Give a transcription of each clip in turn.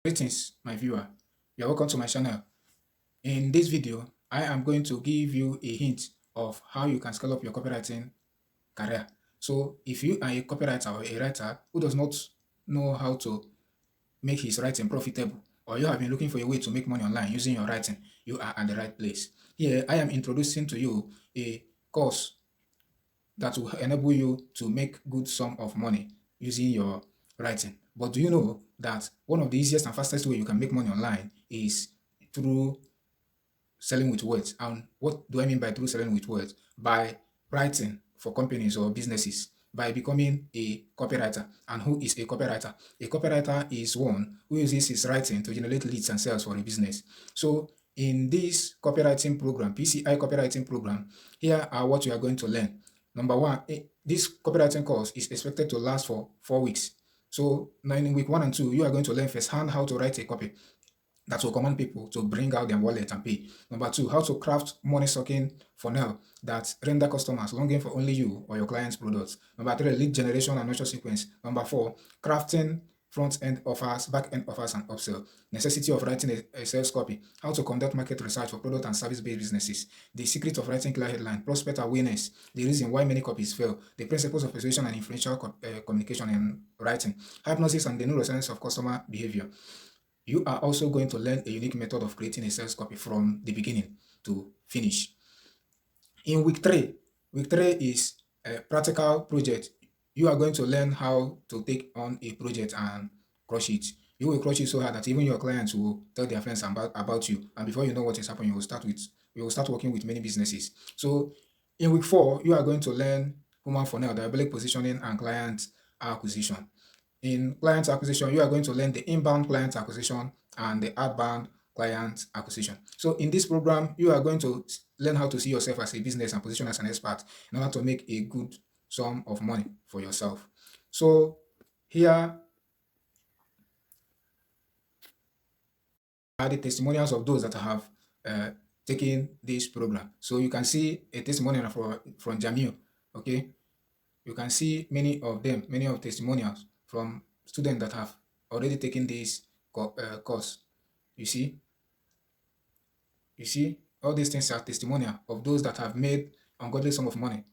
Greetings, my viewer. You're welcome to my channel. In this video, I am going to give you a hint of how you can scale up your copywriting career. So, if you are a copywriter or a writer who does not know how to make his writing profitable, or you have been looking for a way to make money online using your writing, you are at the right place. Here, I am introducing to you a course that will enable you to make good sum of money using your writing. But do you know that one of the easiest and fastest way you can make money online is through selling with words? And what do I mean by through selling with words? By writing for companies or businesses, by becoming a copywriter. And who is a copywriter? A copywriter is one who uses his writing to generate leads and sales for a business. So in this copywriting program, PCI copywriting program, here are what you are going to learn. Number one, this copywriting course is expected to last for 4 weeks. So now in week 1 and 2, you are going to learn firsthand how to write a copy that will command people to bring out their wallet and pay. Number 2, how to craft money-sucking funnel that render customers longing for only you or your client's products. Number 3, lead generation and nurture sequence. Number 4, crafting front-end offers, back-end offers, and upsell. Necessity of writing a sales copy. How to conduct market research for product and service-based businesses. The secret of writing clear headline. Prospect awareness. The reason why many copies fail. The principles of persuasion and influential communication in writing. Hypnosis and the neuroscience of customer behavior. You are also going to learn a unique method of creating a sales copy from the beginning to finish. In week 3 is a practical project. You are going to learn how to take on a project and crush it. You will crush it so hard that even your clients will tell their friends about you. And before you know what is happening, you will start working with many businesses. So in week 4, you are going to learn human funnel, diabolic positioning, and client acquisition. In client acquisition, you are going to learn the inbound client acquisition and the outbound client acquisition. So in this program, you are going to learn how to see yourself as a business and position as an expert in order to make a good sum of money for yourself. So here are the testimonials of those that have taken this program. So you can see a testimonial from Jamil. Okay, you can see many of them, many of testimonials from students that have already taken this course. You see, all these things are testimonial of those that have made ungodly sum of money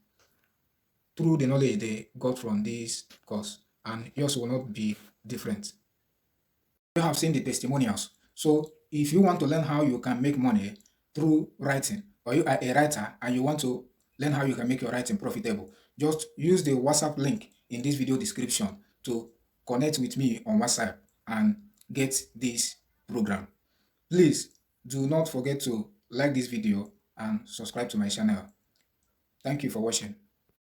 through the knowledge they got from this course, and yours will not be different. You have seen the testimonials. So if you want to learn how you can make money through writing, or you are a writer and you want to learn how you can make your writing profitable, just use the WhatsApp link in this video description to connect with me on WhatsApp and get this program. Please do not forget to like this video and subscribe to my channel. Thank you for watching.